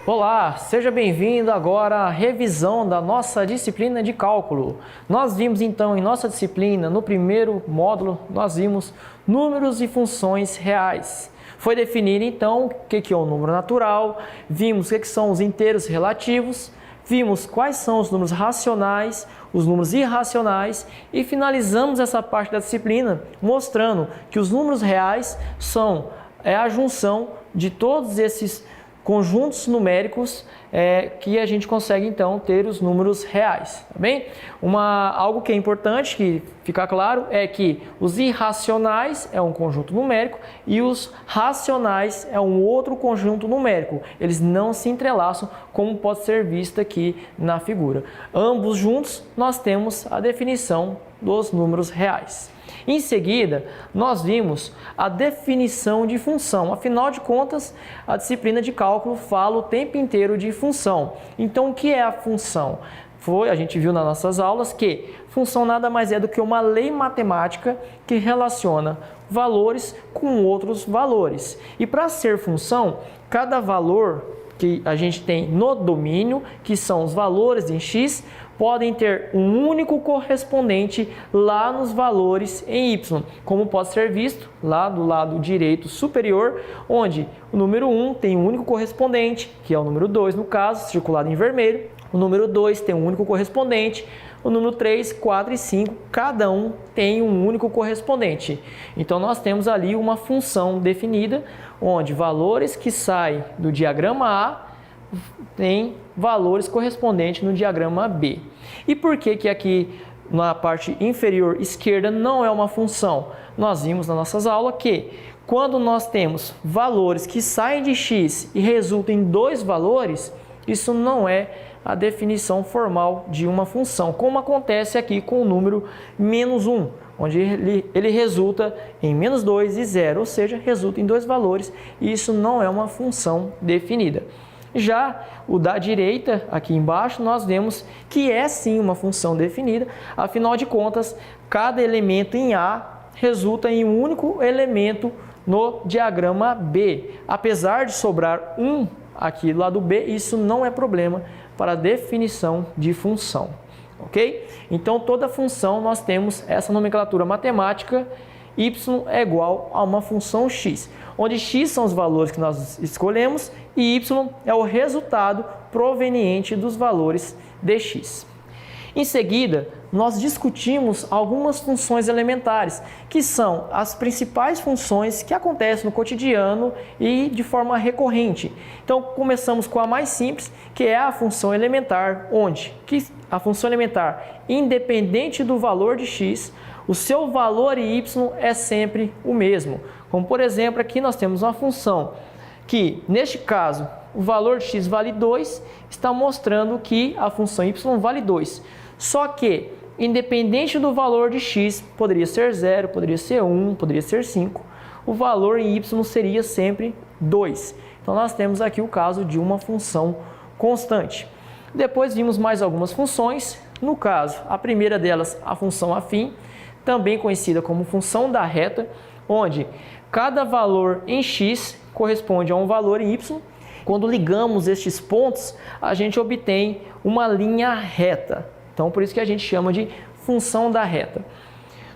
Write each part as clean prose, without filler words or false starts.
Olá, seja bem-vindo agora à revisão da nossa disciplina de cálculo. Nós vimos então em nossa disciplina, no primeiro módulo, nós vimos números e funções reais. Foi definir então o que é o número natural, vimos o que são os inteiros relativos, vimos quais são os números racionais, os números irracionais e finalizamos essa parte da disciplina mostrando que os números reais são a junção de todos esses conjuntos numéricos que a gente consegue então ter os números reais, tá bem? Algo que é importante que ficar claro é que os irracionais é um conjunto numérico e os racionais é um outro conjunto numérico. Eles não se entrelaçam, como pode ser visto aqui na figura. Ambos juntos nós temos a definição dos números reais. Em seguida, nós vimos a definição de função. Afinal de contas, a disciplina de cálculo fala o tempo inteiro de função. Então, o que é a função? A gente viu nas nossas aulas que função nada mais é do que uma lei matemática que relaciona valores com outros valores. E para ser função, cada valor que a gente tem no domínio, que são os valores em x, podem ter um único correspondente lá nos valores em y, como pode ser visto lá do lado direito superior, onde o número 1 tem um único correspondente, que é o número 2 no caso, circulado em vermelho, o número 2 tem um único correspondente, o número 3, 4 e 5, cada um tem um único correspondente. Então nós temos ali uma função definida, onde valores que saem do diagrama A tem valores correspondentes no diagrama B. E por que aqui na parte inferior esquerda não é uma função? Nós vimos nas nossas aulas que quando nós temos valores que saem de x e resultam em dois valores, isso não é a definição formal de uma função, como acontece aqui com o número -1, onde ele resulta em -2 e 0, ou seja, resulta em dois valores, e isso não é uma função definida. Já o da direita, aqui embaixo, nós vemos que é sim uma função definida, afinal de contas, cada elemento em A resulta em um único elemento no diagrama B. Apesar de sobrar um aqui do lado B, isso não é problema para a definição de função, ok? Então, toda função nós temos essa nomenclatura matemática, y é igual a uma função x, onde x são os valores que nós escolhemos e y é o resultado proveniente dos valores de x. Em seguida, nós discutimos algumas funções elementares, que são as principais funções que acontecem no cotidiano e de forma recorrente. Então, começamos com a mais simples, que é a função elementar, onde a função elementar, independente do valor de x, o seu valor em y é sempre o mesmo. Como, por exemplo, aqui nós temos uma função que, neste caso, o valor de x vale 2, está mostrando que a função y vale 2. Só que, independente do valor de x, poderia ser 0, poderia ser 1, poderia ser 5, o valor em y seria sempre 2. Então, nós temos aqui o caso de uma função constante. Depois vimos mais algumas funções. No caso, a primeira delas, a função afim, também conhecida como função da reta, onde cada valor em x corresponde a um valor em y. Quando ligamos estes pontos, a gente obtém uma linha reta. Então, por isso que a gente chama de função da reta.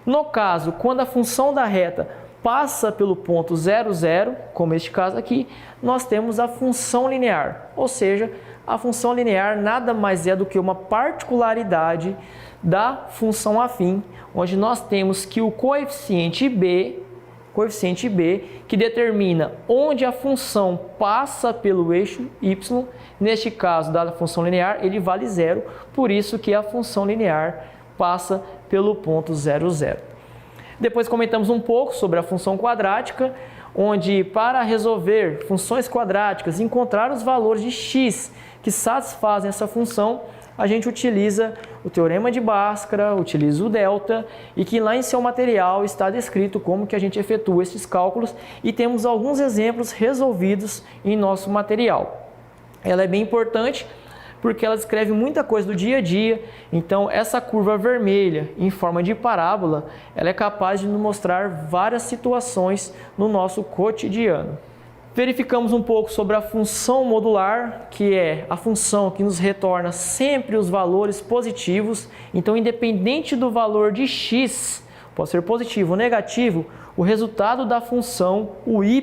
No caso, quando a função da reta passa pelo ponto 0, 0, como este caso aqui, nós temos a função linear. Ou seja, a função linear nada mais é do que uma particularidade da função afim, onde nós temos que o coeficiente B, que determina onde a função passa pelo eixo y, neste caso da função linear, ele vale 0, por isso que a função linear passa pelo ponto 0, 0. Depois comentamos um pouco sobre a função quadrática, onde para resolver funções quadráticas, encontrar os valores de x que satisfazem essa função, a gente utiliza o teorema de Bhaskara, utiliza o delta, e que lá em seu material está descrito como que a gente efetua esses cálculos, e temos alguns exemplos resolvidos em nosso material. Ela é bem importante porque ela descreve muita coisa do dia a dia, então essa curva vermelha em forma de parábola, ela é capaz de nos mostrar várias situações no nosso cotidiano. Verificamos um pouco sobre a função modular, que é a função que nos retorna sempre os valores positivos. Então, independente do valor de x, pode ser positivo ou negativo, o resultado da função, o y,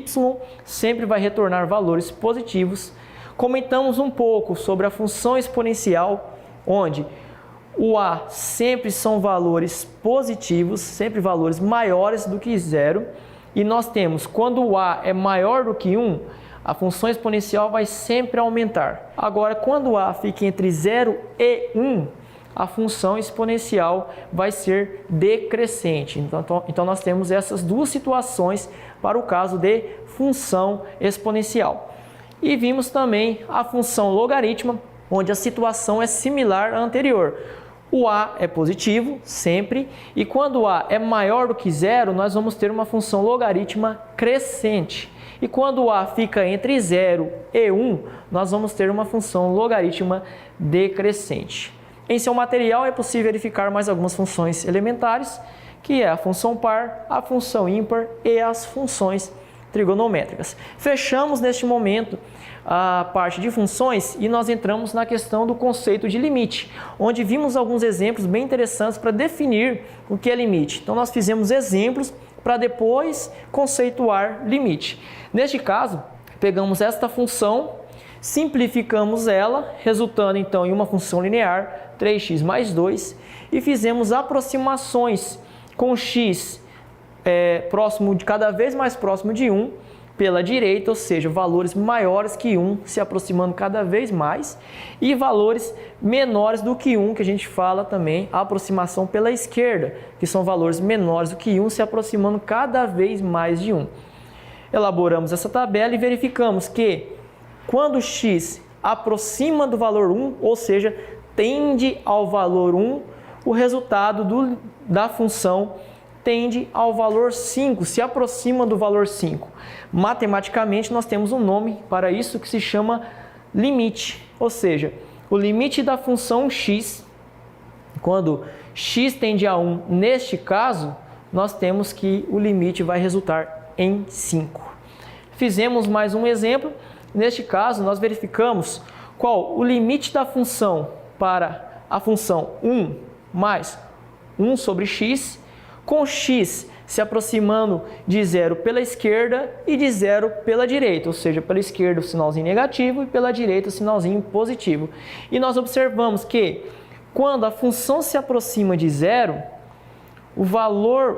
sempre vai retornar valores positivos. Comentamos um pouco sobre a função exponencial, onde o a sempre são valores positivos, sempre valores maiores do que zero. E nós temos, quando o a é maior do que 1, a função exponencial vai sempre aumentar. Agora, quando o a fica entre 0 e 1, a função exponencial vai ser decrescente. Então nós temos essas duas situações para o caso de função exponencial. E vimos também a função logaritma, onde a situação é similar à anterior. O a é positivo, sempre, e quando o a é maior do que zero, nós vamos ter uma função logarítmica crescente. E quando o a fica entre 0 e 1, nós vamos ter uma função logarítmica decrescente. Em seu material é possível verificar mais algumas funções elementares, que é a função par, a função ímpar e as funções trigonométricas. Fechamos neste momento a parte de funções e nós entramos na questão do conceito de limite, onde vimos alguns exemplos bem interessantes para definir o que é limite. Então nós fizemos exemplos para depois conceituar limite. Neste caso, pegamos esta função, simplificamos ela, resultando então em uma função linear, 3x mais 2, e fizemos aproximações com x cada vez mais próximo de 1 pela direita, ou seja, valores maiores que 1 se aproximando cada vez mais, e valores menores do que 1, que a gente fala também a aproximação pela esquerda, que são valores menores do que 1 se aproximando cada vez mais de 1. Elaboramos essa tabela e verificamos que quando x aproxima do valor 1, ou seja, tende ao valor 1, o resultado da função tende ao valor 5, se aproxima do valor 5. Matematicamente, nós temos um nome para isso que se chama limite, ou seja, o limite da função x, quando x tende a 1, neste caso, nós temos que o limite vai resultar em 5. Fizemos mais um exemplo, neste caso, nós verificamos qual o limite da função para a função 1 mais 1 sobre x, com x se aproximando de 0 pela esquerda e de 0 pela direita, ou seja, pela esquerda o sinalzinho negativo e pela direita o sinalzinho positivo. E nós observamos que quando a função se aproxima de 0,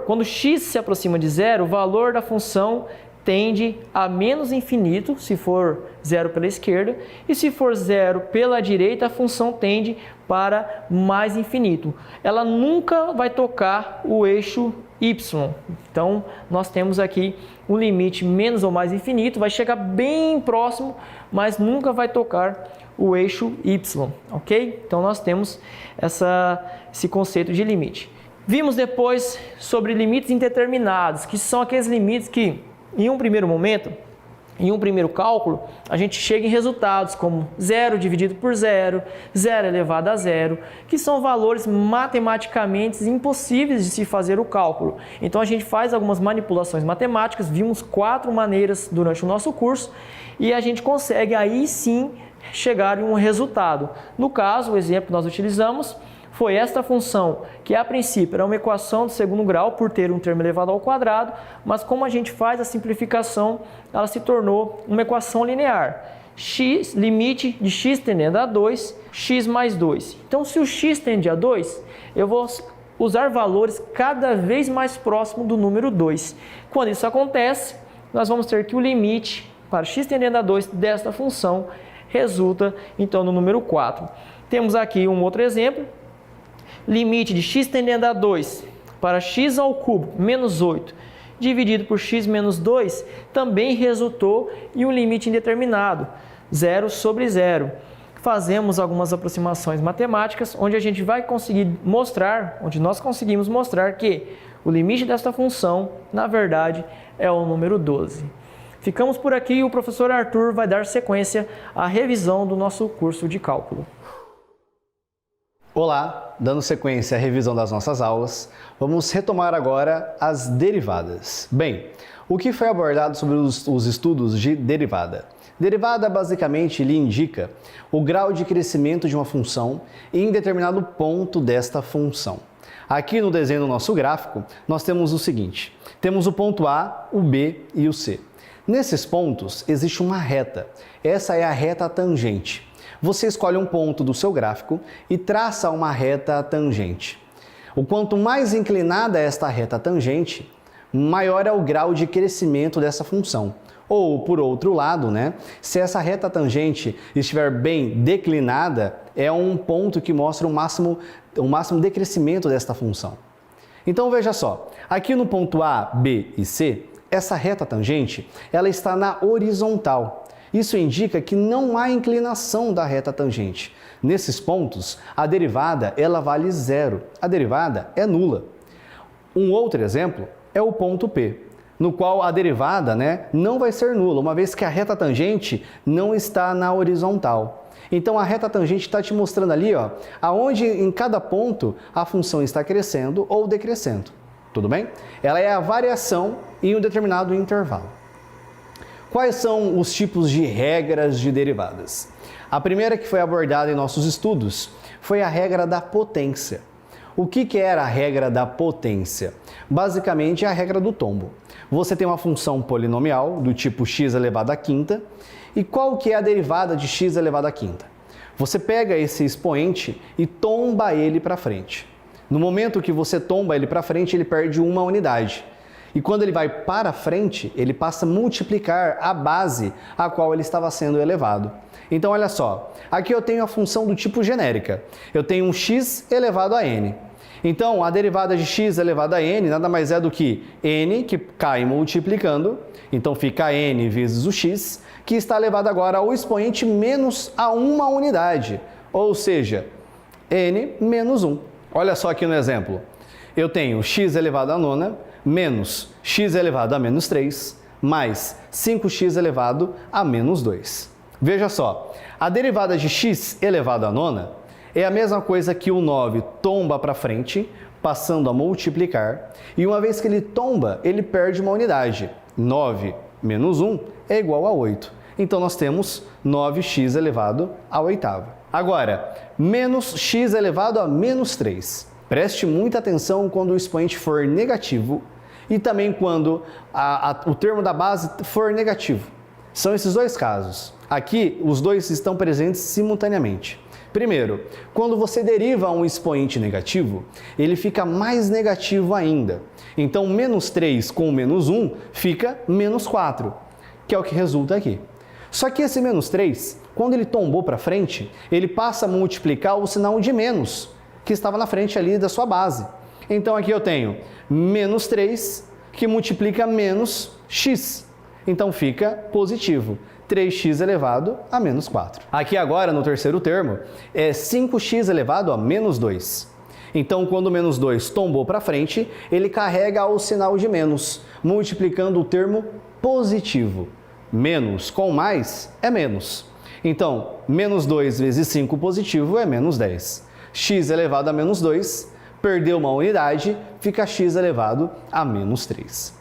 quando x se aproxima de 0, o valor da função tende a menos infinito, se for 0 pela esquerda, e se for 0 pela direita, a função tende para mais infinito. Ela nunca vai tocar o eixo y. Então, nós temos aqui um limite menos ou mais infinito, vai chegar bem próximo, mas nunca vai tocar o eixo y, ok? Então, nós temos esse conceito de limite. Vimos depois sobre limites indeterminados, que são aqueles limites que, em um primeiro momento, em um primeiro cálculo, a gente chega em resultados como 0 dividido por 0, 0 elevado a 0, que são valores matematicamente impossíveis de se fazer o cálculo. Então a gente faz algumas manipulações matemáticas, vimos 4 maneiras durante o nosso curso, e a gente consegue aí sim chegar em um resultado. No caso, o exemplo que nós utilizamos foi esta função, que a princípio era uma equação de segundo grau por ter um termo elevado ao quadrado, mas como a gente faz a simplificação, ela se tornou uma equação linear. Limite de x tendendo a 2, x mais 2. Então, se o x tende a 2, eu vou usar valores cada vez mais próximos do número 2. Quando isso acontece, nós vamos ter que o limite para x tendendo a 2 desta função resulta, então, no número 4. Temos aqui um outro exemplo. Limite de x tendendo a 2 para x ao cubo menos 8 dividido por x menos 2 também resultou em um limite indeterminado, 0 sobre 0. Fazemos algumas aproximações matemáticas onde a gente vai conseguir mostrar, onde nós conseguimos mostrar que o limite desta função, na verdade, é o número 12. Ficamos por aqui e o professor Arthur vai dar sequência à revisão do nosso curso de cálculo. Olá, dando sequência à revisão das nossas aulas, vamos retomar agora as derivadas. Bem, o que foi abordado sobre os estudos de derivada? Derivada basicamente lhe indica o grau de crescimento de uma função em determinado ponto desta função. Aqui no desenho do nosso gráfico, nós temos o seguinte, temos o ponto A, o B e o C. Nesses pontos existe uma reta, essa é a reta tangente. Você escolhe um ponto do seu gráfico e traça uma reta tangente. O quanto mais inclinada é esta reta tangente, maior é o grau de crescimento dessa função. Ou, por outro lado, se essa reta tangente estiver bem declinada, é um ponto que mostra o máximo decrescimento desta função. Então, veja só, aqui no ponto A, B e C, essa reta tangente ela está na horizontal. Isso indica que não há inclinação da reta tangente. Nesses pontos, a derivada ela vale zero. A derivada é nula. Um outro exemplo é o ponto P, no qual a derivada não vai ser nula, uma vez que a reta tangente não está na horizontal. Então, a reta tangente está te mostrando ali, aonde em cada ponto a função está crescendo ou decrescendo. Tudo bem? Ela é a variação em um determinado intervalo. Quais são os tipos de regras de derivadas? A primeira que foi abordada em nossos estudos foi a regra da potência. O que era a regra da potência? Basicamente é a regra do tombo. Você tem uma função polinomial do tipo x elevado à quinta, e qual que é a derivada de x elevado à quinta? Você pega esse expoente e tomba ele para frente. No momento que você tomba ele para frente, ele perde uma unidade. E quando ele vai para frente, ele passa a multiplicar a base a qual ele estava sendo elevado. Então, olha só, aqui eu tenho a função do tipo genérica. Eu tenho um x elevado a n. Então, a derivada de x elevado a n nada mais é do que n, que cai multiplicando. Então, fica n vezes o x, que está elevado agora ao expoente menos a uma unidade. Ou seja, n menos 1. Olha só aqui no exemplo. Eu tenho x elevado a nona menos x elevado a menos 3, mais 5x elevado a menos 2. Veja só, a derivada de x elevado a nona é a mesma coisa que o 9 tomba para frente, passando a multiplicar, e uma vez que ele tomba, ele perde uma unidade. 9 menos 1 é igual a 8. Então, nós temos 9x elevado à oitava. Agora, menos x elevado a menos 3. Preste muita atenção quando o expoente for negativo e também quando o termo da base for negativo. São esses dois casos. Aqui, os dois estão presentes simultaneamente. Primeiro, quando você deriva um expoente negativo, ele fica mais negativo ainda. Então, menos 3 com menos 1 fica menos 4, que é o que resulta aqui. Só que esse menos 3, quando ele tombou para frente, ele passa a multiplicar o sinal de menos, que estava na frente ali da sua base. Então aqui eu tenho menos 3, que multiplica menos x. Então fica positivo, 3x elevado a menos 4. Aqui agora, no terceiro termo, é 5x elevado a menos 2. Então, quando o menos 2 tombou para frente, ele carrega o sinal de menos, multiplicando o termo positivo. Menos com mais é menos. Então, menos 2 vezes 5 positivo é menos 10. X elevado a menos 2, perdeu uma unidade, fica x elevado a menos 3.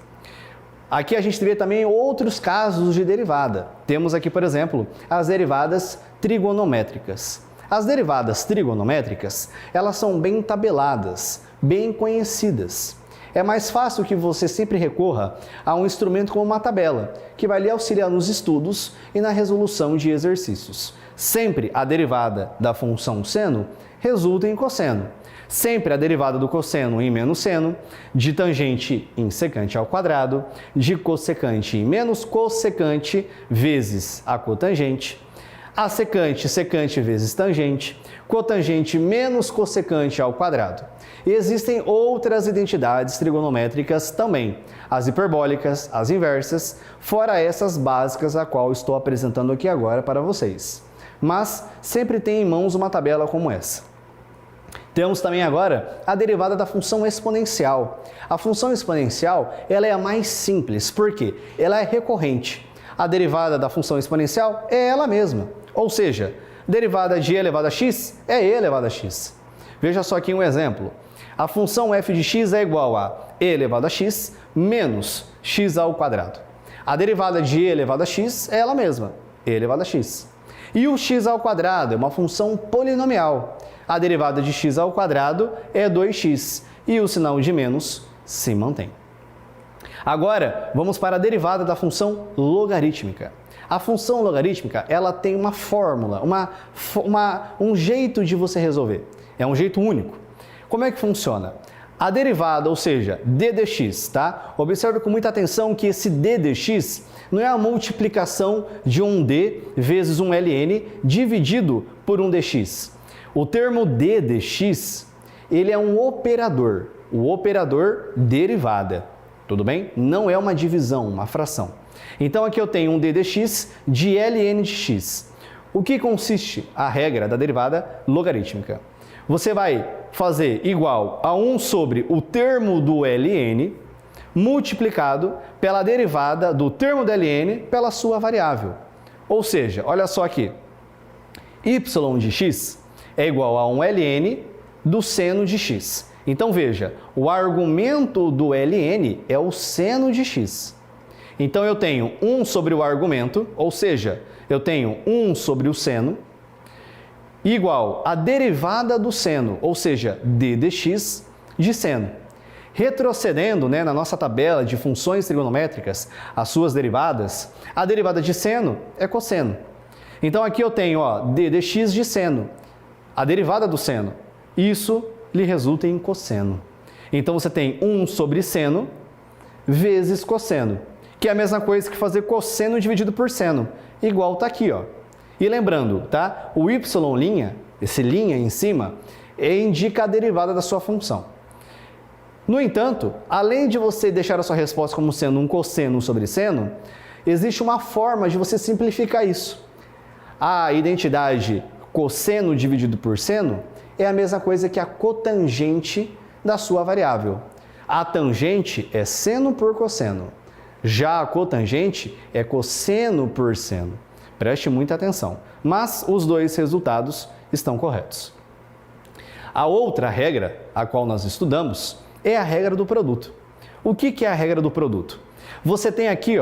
Aqui a gente vê também outros casos de derivada. Temos aqui, por exemplo, as derivadas trigonométricas. As derivadas trigonométricas, elas são bem tabeladas, bem conhecidas. É mais fácil que você sempre recorra a um instrumento como uma tabela, que vai lhe auxiliar nos estudos e na resolução de exercícios. Sempre a derivada da função seno resulta em cosseno. Sempre a derivada do cosseno em menos seno, de tangente em secante ao quadrado, de cossecante em menos cossecante vezes a cotangente, a secante, secante vezes tangente, cotangente menos cossecante ao quadrado. E existem outras identidades trigonométricas também, as hiperbólicas, as inversas, fora essas básicas a qual estou apresentando aqui agora para vocês. Mas sempre tem em mãos uma tabela como essa. Temos também agora a derivada da função exponencial. A função exponencial ela é a mais simples, porque ela é recorrente. A derivada da função exponencial é ela mesma, ou seja, derivada de e elevado a x é e elevado a x. Veja só aqui um exemplo. A função f de x é igual a e elevado a x menos x ao quadrado. A derivada de e elevado a x é ela mesma, e elevado a x. E o x ao quadrado é uma função polinomial. A derivada de x ao quadrado é 2x e o sinal de menos se mantém. Agora, vamos para a derivada da função logarítmica. A função logarítmica, ela tem uma fórmula, um jeito de você resolver. É um jeito único. Como é que funciona? A derivada, ou seja, d dx, tá? Observe com muita atenção que esse d dx não é a multiplicação de um d vezes um ln dividido por um dx. O termo d dx, ele é um operador, o operador derivada. Tudo bem? Não é uma divisão, uma fração. Então aqui eu tenho um d dx de ln de x. O que consiste a regra da derivada logarítmica? Você vai fazer igual a 1 sobre o termo do ln multiplicado pela derivada do termo do ln pela sua variável. Ou seja, olha só aqui, y de x é igual a um ln do seno de x. Então veja, o argumento do ln é o seno de x. Então eu tenho 1 sobre o argumento, ou seja, eu tenho 1 sobre o seno, igual a derivada do seno, ou seja, d dx de seno. Retrocedendo, na nossa tabela de funções trigonométricas, as suas derivadas, a derivada de seno é cosseno. Então aqui eu tenho d dx de seno, a derivada do seno. Isso lhe resulta em cosseno. Então você tem 1 sobre seno vezes cosseno, que é a mesma coisa que fazer cosseno dividido por seno, igual está aqui, ó. E lembrando, tá? O y', esse linha em cima, indica a derivada da sua função. No entanto, além de você deixar a sua resposta como sendo um cosseno sobre seno, existe uma forma de você simplificar isso. A identidade cosseno dividido por seno é a mesma coisa que a cotangente da sua variável. A tangente é seno por cosseno. Já a cotangente é cosseno por seno. Preste muita atenção, mas os dois resultados estão corretos. A outra regra, a qual nós estudamos, é a regra do produto. O que é a regra do produto? Você tem aqui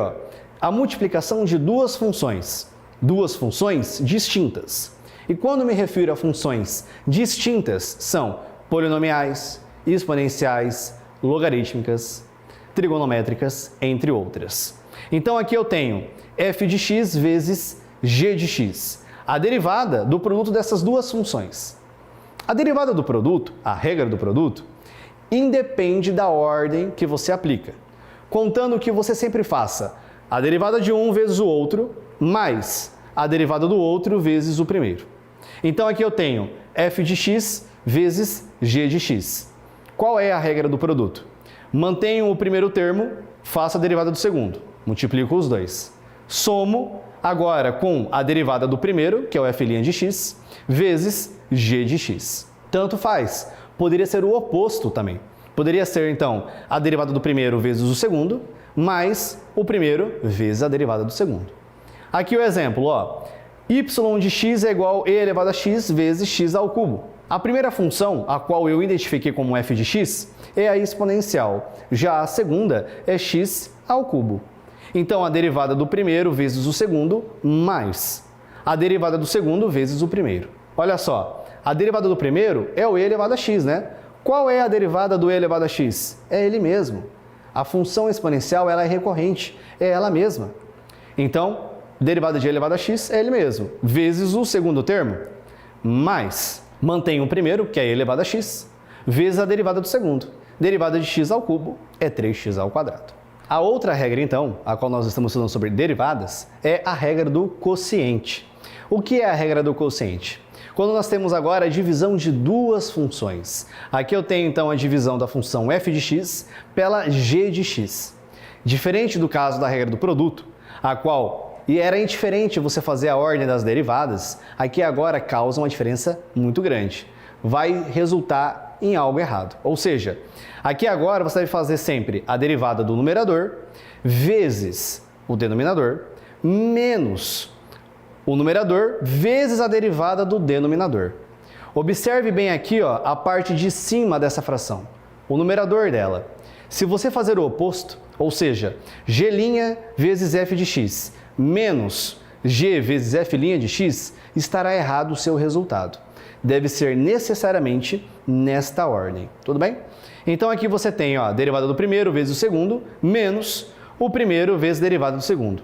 a multiplicação de duas funções distintas. E quando me refiro a funções distintas, são polinomiais, exponenciais, logarítmicas, trigonométricas, entre outras. Então aqui eu tenho f de x vezes g de x, a derivada do produto dessas duas funções. A derivada do produto, a regra do produto, independe da ordem que você aplica, contando que você sempre faça a derivada de um vezes o outro, mais a derivada do outro vezes o primeiro. Então aqui eu tenho f de x vezes g de x. Qual é a regra do produto? Mantenho o primeiro termo, faço a derivada do segundo, multiplico os dois. Somo agora com a derivada do primeiro, que é o f' de x, vezes g de x. Tanto faz. Poderia ser o oposto também. Poderia ser, então, a derivada do primeiro vezes o segundo, mais o primeiro vezes a derivada do segundo. Aqui o exemplo, y de x é igual a e elevado a x vezes x ao cubo. A primeira função, a qual eu identifiquei como f de x, é a exponencial. Já a segunda é x ao cubo. Então, a derivada do primeiro vezes o segundo, mais a derivada do segundo vezes o primeiro. Olha só, a derivada do primeiro é o e elevado a x, né? Qual é a derivada do e elevado a x? É ele mesmo. A função exponencial, ela é recorrente, é ela mesma. Então, derivada de e elevado a x é ele mesmo, vezes o segundo termo, mais, mantenho o primeiro, que é e elevado a x, vezes a derivada do segundo. Derivada de x ao cubo é 3x ao quadrado. A outra regra, então, a qual nós estamos estudando sobre derivadas, é a regra do quociente. O que é a regra do quociente? Quando nós temos agora a divisão de duas funções. Aqui eu tenho, então, a divisão da função f de x pela g de x. Diferente do caso da regra do produto, a qual era indiferente você fazer a ordem das derivadas, aqui agora causa uma diferença muito grande. Vai resultar em algo errado. Ou seja, aqui agora você deve fazer sempre a derivada do numerador vezes o denominador menos o numerador vezes a derivada do denominador. Observe bem aqui, ó, a parte de cima dessa fração, o numerador dela. Se você fazer o oposto, ou seja, g' vezes f de x menos g vezes f' de x, estará errado o seu resultado. Deve ser necessariamente nesta ordem, tudo bem? Então aqui você tem, ó, a derivada do primeiro vezes o segundo, menos o primeiro vezes a derivada do segundo.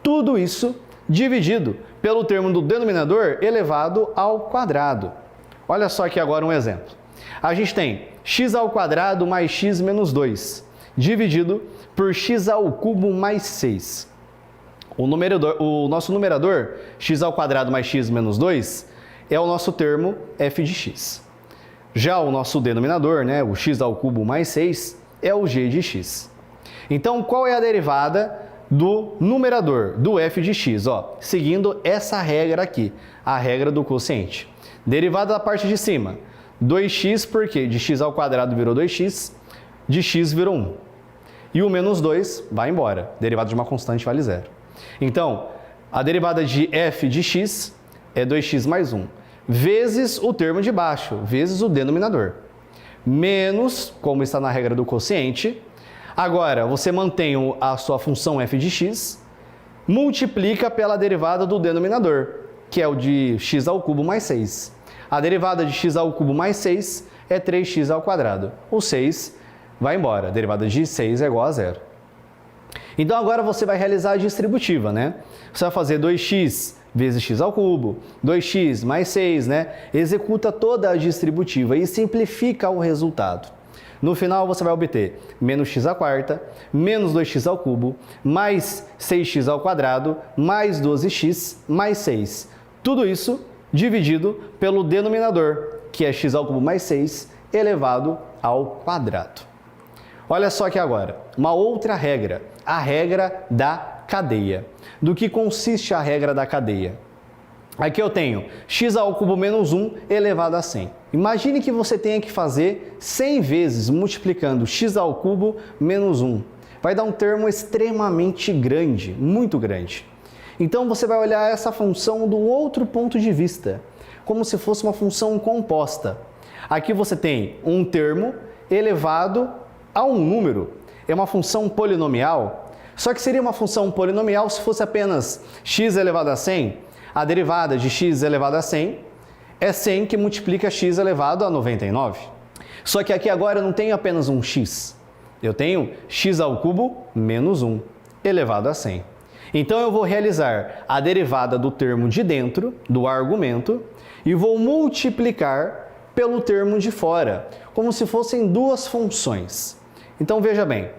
Tudo isso dividido pelo termo do denominador elevado ao quadrado. Olha só aqui agora um exemplo. A gente tem x ao quadrado mais x menos 2, dividido por x ao cubo mais 6. O nosso numerador, x ao quadrado mais x menos 2, é o nosso termo f de x. Já o nosso denominador, né, o x ao cubo mais 6, é o g de x. Então, qual é a derivada do numerador, do f de x? Ó, seguindo essa regra aqui, a regra do quociente. Derivada da parte de cima, 2x, porque de x ao quadrado virou 2x, de x virou 1. E o menos 2 vai embora, derivada de uma constante vale zero. Então, a derivada de f de x é 2x mais 1, vezes o termo de baixo, vezes o denominador, menos, como está na regra do quociente. Agora, você mantém a sua função f de x, multiplica pela derivada do denominador, que é o de x ao cubo mais 6. A derivada de x ao cubo mais 6 é 3x ao quadrado. O 6 vai embora, a derivada de 6 é igual a zero. Então agora você vai realizar a distributiva, né? Você vai fazer 2x vezes x ao cubo, 2x mais 6, né? Executa toda a distributiva e simplifica o resultado. No final você vai obter menos x à quarta, menos 2x ao cubo, mais 6x ao quadrado, mais 12x, mais 6. Tudo isso dividido pelo denominador, que é x ao cubo mais 6, elevado ao quadrado. Olha só aqui agora, uma outra regra, a regra da cadeia. Do que consiste a regra da cadeia? Aqui eu tenho x ao cubo menos 1 elevado a 100. Imagine que você tenha que fazer 100 vezes multiplicando x ao cubo menos 1. Vai dar um termo extremamente grande, muito grande. Então você vai olhar essa função do outro ponto de vista, como se fosse uma função composta. Aqui você tem um termo elevado a um número, é uma função polinomial, só que seria uma função polinomial se fosse apenas x elevado a 100, a derivada de x elevado a 100 é 100 que multiplica x elevado a 99. Só que aqui agora eu não tenho apenas um x, eu tenho x ao cubo menos 1 elevado a 100. Então eu vou realizar a derivada do termo de dentro, do argumento, e vou multiplicar pelo termo de fora, como se fossem duas funções. Então veja bem,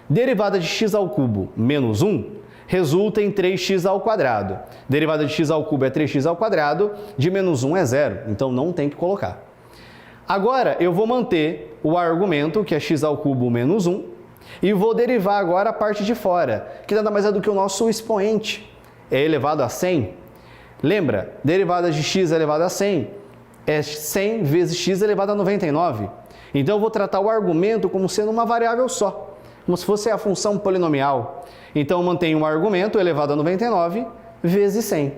derivada de x ao cubo menos 1 resulta em 3x ao quadrado. Derivada de x ao cubo é 3x ao quadrado, de menos 1 é zero, então não tem que colocar. Agora eu vou manter o argumento, que é x ao cubo menos 1, e vou derivar agora a parte de fora, que nada mais é do que o nosso expoente, é elevado a 100. Lembra, derivada de x elevado a 100 é 100 vezes x elevado a 99. Então eu vou tratar o argumento como sendo uma variável só, como se fosse a função polinomial. Então eu mantenho um argumento elevado a 99 vezes 100.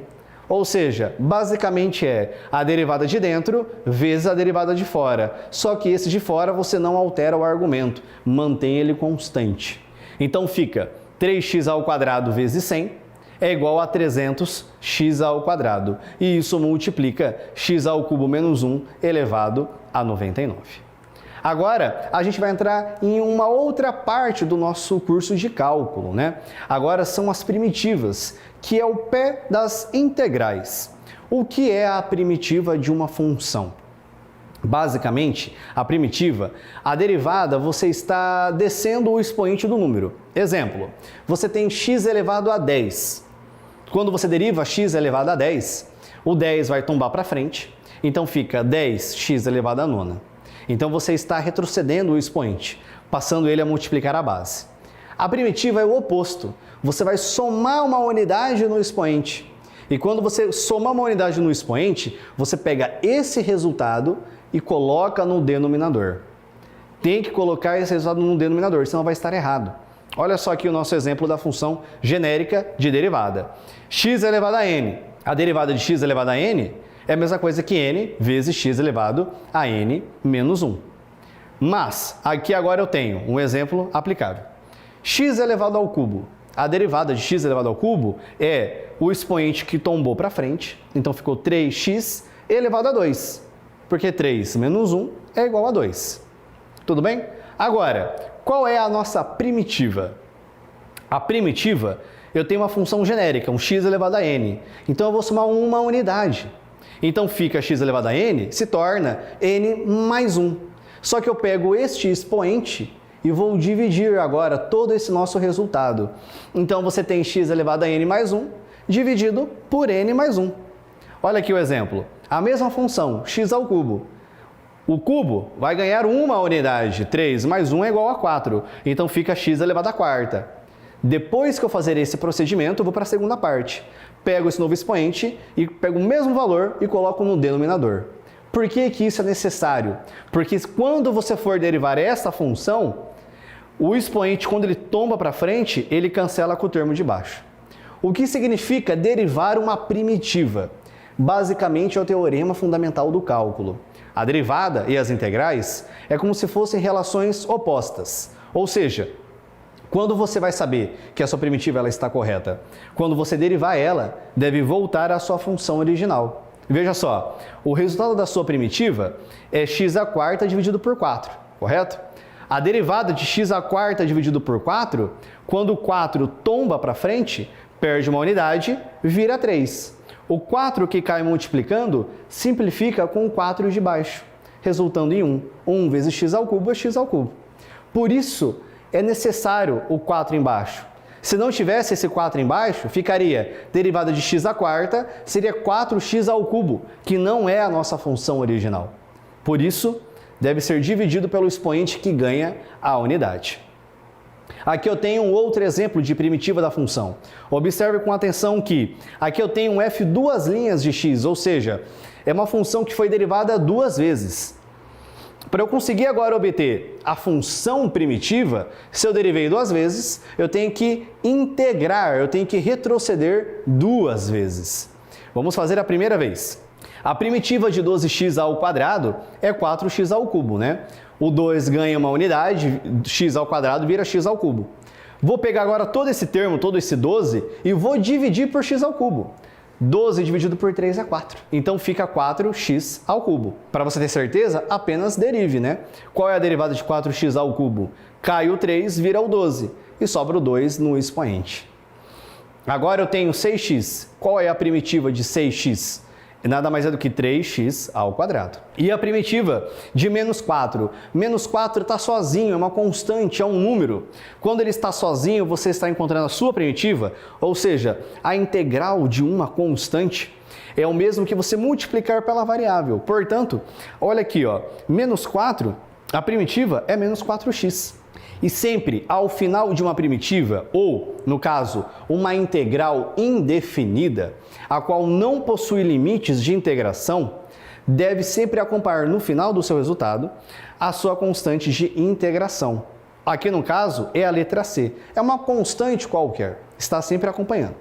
Ou seja, basicamente é a derivada de dentro vezes a derivada de fora. Só que esse de fora você não altera o argumento, mantém ele constante. Então fica 3x ao quadrado vezes 100 é igual a 300x ao quadrado. E isso multiplica x ao cubo menos 1 elevado a 99. Agora, a gente vai entrar em uma outra parte do nosso curso de cálculo, né? Agora são as primitivas, que é o pé das integrais. O que é a primitiva de uma função? Basicamente, a primitiva, a derivada, você está descendo o expoente do número. Exemplo, você tem x elevado a 10. Quando você deriva x elevado a 10, o 10 vai tombar para frente, então fica 10x elevado a 9. Então você está retrocedendo o expoente, passando ele a multiplicar a base. A primitiva é o oposto. Você vai somar uma unidade no expoente. E quando você somar uma unidade no expoente, você pega esse resultado e coloca no denominador. Tem que colocar esse resultado no denominador, senão vai estar errado. Olha só aqui o nosso exemplo da função genérica de derivada. X elevado a n. A derivada de x elevado a n É a mesma coisa que n vezes x elevado a n menos 1. Mas, aqui agora eu tenho um exemplo aplicável. X elevado ao cubo. A derivada de x elevado ao cubo é o expoente que tombou para frente, então ficou 3x elevado a 2, porque 3 menos 1 é igual a 2. Tudo bem? Agora, qual é a nossa primitiva? A primitiva, eu tenho uma função genérica, um x elevado a n, então eu vou somar uma unidade. Então fica x elevado a n, se torna n mais 1. Só que eu pego este expoente e vou dividir agora todo esse nosso resultado. Então você tem x elevado a n mais 1 dividido por n mais 1. Olha aqui o exemplo. A mesma função, x ao cubo. O cubo vai ganhar uma unidade, 3 mais 1 é igual a 4. Então fica x elevado a quarta. Depois que eu fazer esse procedimento, eu vou para a segunda parte. Pego esse novo expoente e pego o mesmo valor e coloco no denominador. Por que que isso é necessário? Porque quando você for derivar essa função, o expoente, quando ele tomba para frente, ele cancela com o termo de baixo. O que significa derivar uma primitiva? Basicamente é o teorema fundamental do cálculo. A derivada e as integrais é como se fossem relações opostas. Ou seja, quando você vai saber que a sua primitiva ela está correta? Quando você derivar ela, deve voltar à sua função original. Veja só, o resultado da sua primitiva é x à quarta dividido por 4, correto? A derivada de x à quarta dividido por 4, quando o 4 tomba para frente, perde uma unidade, vira 3. O 4 que cai multiplicando, simplifica com o 4 de baixo, resultando em 1. 1 vezes x ao cubo é x ao cubo. Por isso, é necessário o 4 embaixo. Se não tivesse esse 4 embaixo, ficaria derivada de x à quarta, seria 4x ao cubo, que não é a nossa função original. Por isso, deve ser dividido pelo expoente que ganha a unidade. Aqui eu tenho um outro exemplo de primitiva da função. Observe com atenção que aqui eu tenho um f duas linhas de x, ou seja, é uma função que foi derivada duas vezes. Para eu conseguir agora obter a função primitiva, se eu derivei duas vezes, eu tenho que integrar, eu tenho que retroceder duas vezes. Vamos fazer a primeira vez. A primitiva de 12x ao quadrado é 4x ao cubo, né? O 2 ganha uma unidade, x ao quadrado vira x ao cubo. Vou pegar agora todo esse termo, todo esse 12, e vou dividir por x ao cubo. 12 dividido por 3 é 4. Então fica 4x ao cubo. Para você ter certeza, apenas derive, né? Qual é a derivada de 4x ao cubo? Cai o 3, vira o 12. E sobra o 2 no expoente. Agora eu tenho 6x. Qual é a primitiva de 6x? Nada mais é do que 3x ao quadrado. E a primitiva de menos 4? Menos 4 está sozinho, é uma constante, é um número. Quando ele está sozinho, você está encontrando a sua primitiva, ou seja, a integral de uma constante é o mesmo que você multiplicar pela variável. Portanto, olha aqui, ó, menos 4, a primitiva é menos 4x. E sempre ao final de uma primitiva, ou, no caso, uma integral indefinida, a qual não possui limites de integração, deve sempre acompanhar no final do seu resultado a sua constante de integração. Aqui no caso é a letra C. É uma constante qualquer, está sempre acompanhando.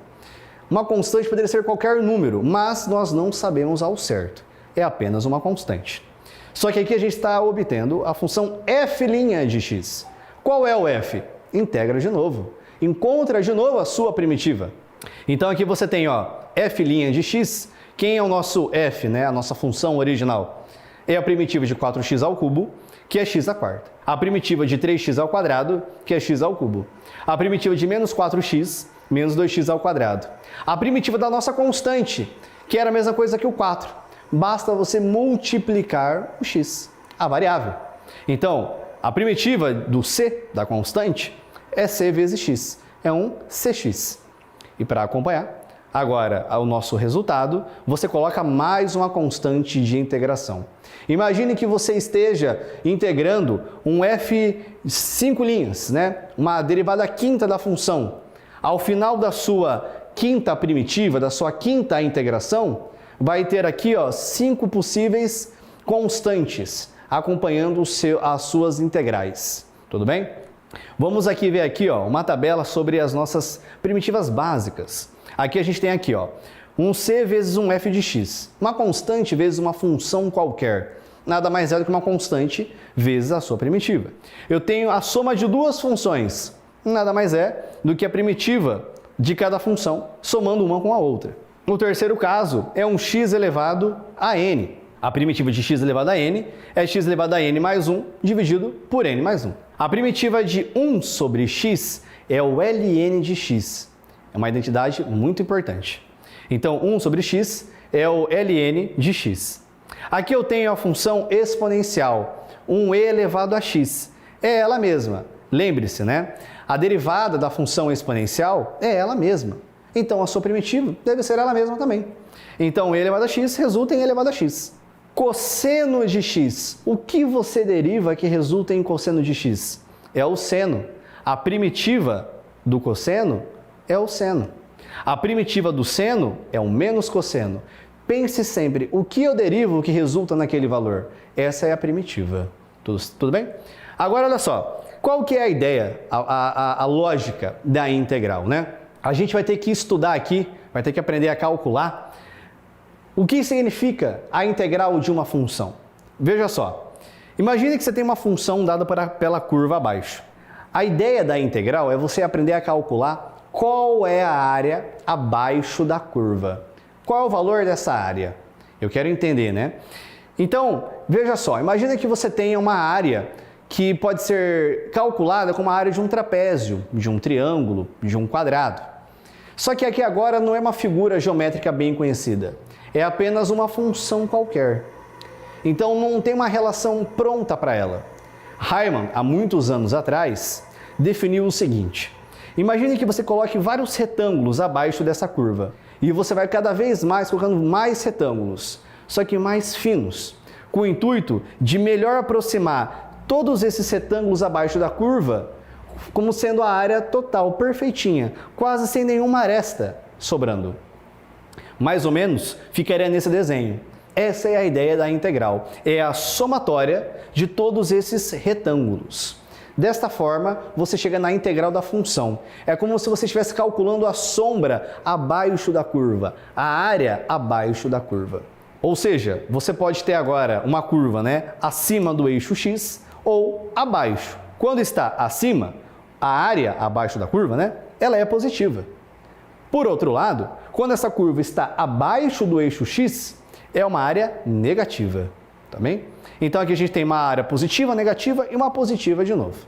Uma constante poderia ser qualquer número, mas nós não sabemos ao certo. É apenas uma constante. Só que aqui a gente está obtendo a função f' de x. Qual é o f? Integra de novo. Encontra de novo a sua primitiva. Então aqui você tem, ó, f' de x. Quem é o nosso f, né? A nossa função original? É a primitiva de 4x ao cubo, que é x à quarta. A primitiva de 3x ao quadrado, que é x ao cubo. A primitiva de menos 4x, menos 2x ao quadrado. A primitiva da nossa constante, que era a mesma coisa que o 4. Basta você multiplicar o x, a variável. Então, a primitiva do c, da constante, é c vezes x. É um cx. E para acompanhar, agora, o nosso resultado, você coloca mais uma constante de integração. Imagine que você esteja integrando um f 5 linhas, né? Uma derivada quinta da função. Ao final da sua quinta primitiva, da sua quinta integração, vai ter aqui, ó, 5 possíveis constantes, acompanhando as suas integrais. Tudo bem? Vamos aqui ver aqui, ó, uma tabela sobre as nossas primitivas básicas. Aqui a gente tem aqui, ó, um c vezes um f de x. Uma constante vezes uma função qualquer. Nada mais é do que uma constante vezes a sua primitiva. Eu tenho a soma de duas funções. Nada mais é do que a primitiva de cada função, somando uma com a outra. O terceiro caso é um x elevado a n. A primitiva de x elevado a n é x elevado a n mais 1 dividido por n mais 1. A primitiva de 1 sobre x é o ln de x. É uma identidade muito importante. Então, 1 sobre x é o ln de x. Aqui eu tenho a função exponencial, 1e elevado a x. É ela mesma. Lembre-se, né? A derivada da função exponencial é ela mesma. Então, a sua primitiva deve ser ela mesma também. Então, e elevado a x resulta em e elevado a x. Cosseno de x. O que você deriva que resulta em cosseno de x? É o seno. A primitiva do cosseno é o seno. A primitiva do seno é o menos cosseno. Pense sempre, o que eu derivo que resulta naquele valor? Essa é a primitiva. Tudo bem? Agora, olha só. Qual que é a ideia, a lógica da integral, né? A gente vai ter que estudar aqui, vai ter que aprender a calcular o que significa a integral de uma função. Veja só, imagine que você tem uma função dada pela curva abaixo. A ideia da integral é você aprender a calcular qual é a área abaixo da curva. Qual é o valor dessa área? Eu quero entender, né? Então, veja só, imagine que você tenha uma área que pode ser calculada como a área de um trapézio, de um triângulo, de um quadrado. Só que aqui agora não é uma figura geométrica bem conhecida, é apenas uma função qualquer. Então não tem uma relação pronta para ela. Riemann, há muitos anos atrás, definiu o seguinte: imagine que você coloque vários retângulos abaixo dessa curva e você vai cada vez mais colocando mais retângulos, só que mais finos, com o intuito de melhor aproximar todos esses retângulos abaixo da curva, como sendo a área total perfeitinha, quase sem nenhuma aresta sobrando. Mais ou menos ficaria nesse desenho. Essa é a ideia da integral, é a somatória de todos esses retângulos. Desta forma, você chega na integral da função. É como se você estivesse calculando a sombra abaixo da curva, a área abaixo da curva. Ou seja, você pode ter agora uma curva, né, acima do eixo x ou abaixo. Quando está acima, a área abaixo da curva, né, ela é positiva. Por outro lado, quando essa curva está abaixo do eixo x, é uma área negativa, tá bem? Então aqui a gente tem uma área positiva, negativa e uma positiva de novo.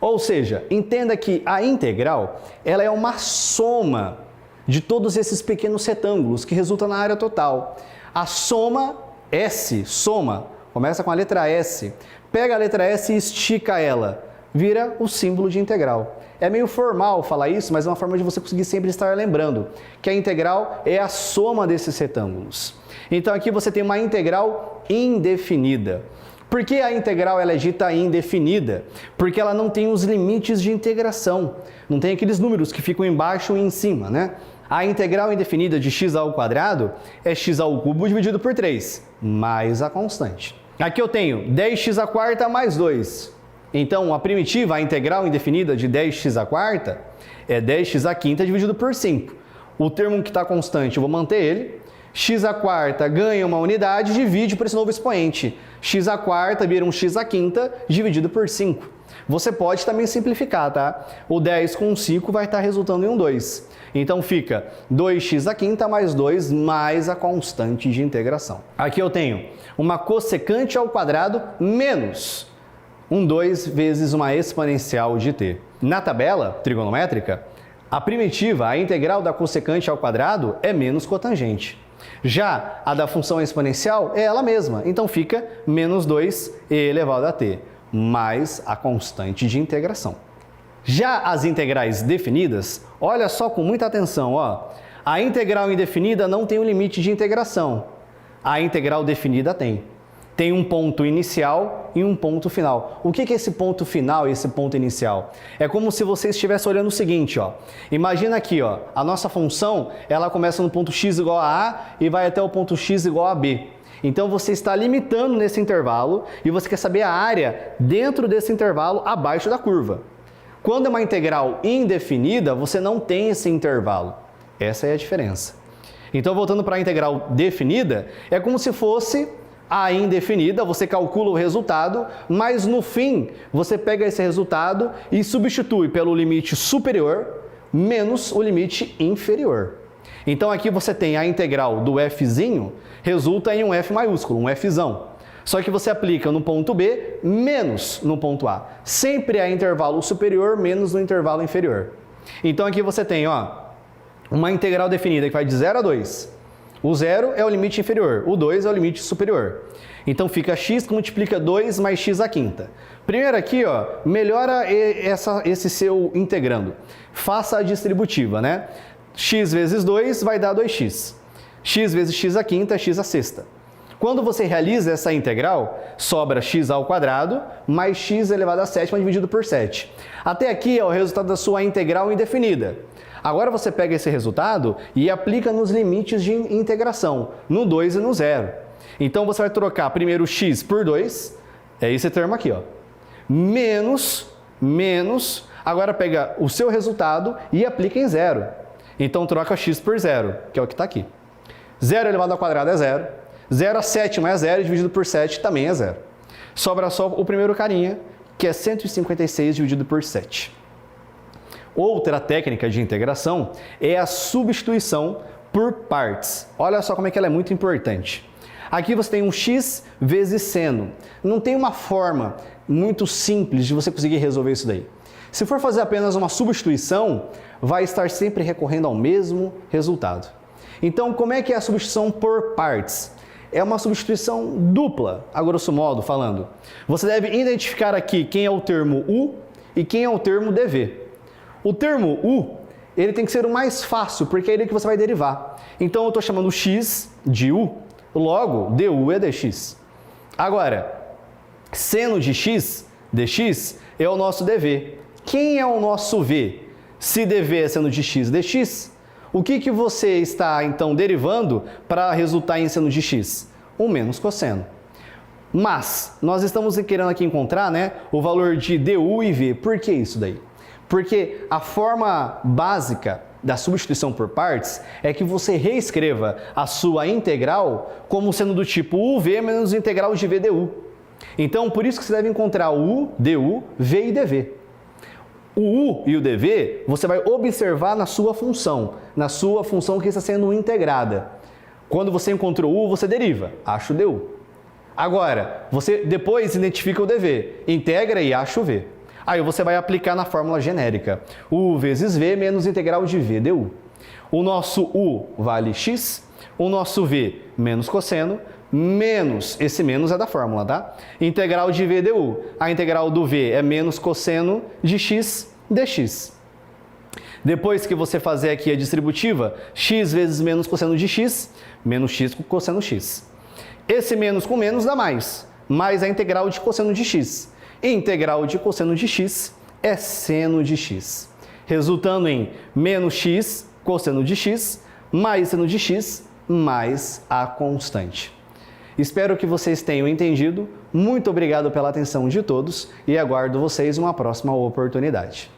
Ou seja, entenda que a integral, ela é uma soma de todos esses pequenos retângulos que resulta na área total. A soma S, soma, começa com a letra S. Pega a letra S e estica ela, vira o símbolo de integral. É meio formal falar isso, mas é uma forma de você conseguir sempre estar lembrando que a integral é a soma desses retângulos. Então aqui você tem uma integral indefinida. Por que a integral ela é dita indefinida? Porque ela não tem os limites de integração. Não tem aqueles números que ficam embaixo e em cima, né? A integral indefinida de x ao quadrado é x ao cubo dividido por 3, mais a constante. Aqui eu tenho 10x à quarta mais 2. Então, a primitiva, a integral indefinida de 10x à quarta é 10x à quinta dividido por 5. O termo que está constante, eu vou manter ele. X à quarta ganha uma unidade, divide por esse novo expoente. X à quarta vira um x à quinta dividido por 5. Você pode também simplificar, tá? O 10 com 5 vai estar resultando em um 2. Então fica 2x à quinta mais 2 mais a constante de integração. Aqui eu tenho uma cossecante ao quadrado menos um 2 vezes uma exponencial de t. Na tabela trigonométrica, a primitiva, a integral da cossecante ao quadrado, é menos cotangente. Já a da função exponencial é ela mesma, então fica menos 2e elevado a t, mais a constante de integração. Já as integrais definidas, olha só com muita atenção, ó. A integral indefinida não tem um limite de integração. A integral definida tem. Tem um ponto inicial e um ponto final. O que é esse ponto final e esse ponto inicial? É como se você estivesse olhando o seguinte, ó. Imagina aqui, ó, a nossa função, ela começa no ponto x igual a A e vai até o ponto x igual a B. Então você está limitando nesse intervalo e você quer saber a área dentro desse intervalo abaixo da curva. Quando é uma integral indefinida, você não tem esse intervalo. Essa é a diferença. Então, voltando para a integral definida, é como se fosse a indefinida, você calcula o resultado, mas no fim, você pega esse resultado e substitui pelo limite superior menos o limite inferior. Então, aqui você tem a integral do fzinho, resulta em um f maiúsculo, um fzão. Só que você aplica no ponto B menos no ponto A. Sempre é intervalo superior menos no intervalo inferior. Então, aqui você tem, uma integral definida que vai de 0 a 2. O 0 é o limite inferior, o 2 é o limite superior. Então fica x que multiplica 2 mais x à quinta. Primeiro aqui, melhora esse seu integrando. Faça a distributiva, né? X vezes 2 vai dar 2x. X vezes x à quinta é x à sexta. Quando você realiza essa integral, sobra x ao quadrado mais x elevado à sétima dividido por 7. Até aqui é o resultado da sua integral indefinida. Agora você pega esse resultado e aplica nos limites de integração, no 2 e no 0. Então você vai trocar primeiro x por 2, é esse termo aqui, menos, agora pega o seu resultado e aplica em 0. Então troca x por 0, que é o que está aqui. 0 elevado ao quadrado é 0, 0 à sétima é 0, dividido por 7 também é 0. Sobra só o primeiro carinha, que é 156 dividido por 7. Outra técnica de integração é a substituição por partes. Olha só como é que ela é muito importante. Aqui você tem um x vezes seno. Não tem uma forma muito simples de você conseguir resolver isso daí. Se for fazer apenas uma substituição, vai estar sempre recorrendo ao mesmo resultado. Então, como é que é a substituição por partes? É uma substituição dupla, a grosso modo falando. Você deve identificar aqui quem é o termo u e quem é o termo dv. O termo u, ele tem que ser o mais fácil, porque é ele que você vai derivar. Então, eu estou chamando x de u, logo, du é dx. Agora, seno de x, dx, é o nosso dv. Quem é o nosso v? Se dv é seno de x, dx, o que você está, então, derivando para resultar em seno de x? O menos cosseno. Mas, nós estamos querendo aqui encontrar, o valor de du e v. Por que isso daí? Porque a forma básica da substituição por partes é que você reescreva a sua integral como sendo do tipo uv menos integral de v du. Então, por isso que você deve encontrar o u, du, v e dv. O u e o dv você vai observar na sua função que está sendo integrada. Quando você encontrou o u, você deriva, acha o du. Agora, você depois identifica o dv, integra e acha o v. Aí você vai aplicar na fórmula genérica. U vezes V menos integral de V du. O nosso U vale x, o nosso V menos cosseno, menos, esse menos é da fórmula, tá? Integral de V du. A integral do V é menos cosseno de x dx. Depois que você fazer aqui a distributiva, x vezes menos cosseno de x, menos x com cosseno x. Esse menos com menos dá mais a integral de cosseno de x. Integral de cosseno de x é seno de x, resultando em menos x cosseno de x mais seno de x mais a constante. Espero que vocês tenham entendido. Muito obrigado pela atenção de todos e aguardo vocês em uma próxima oportunidade.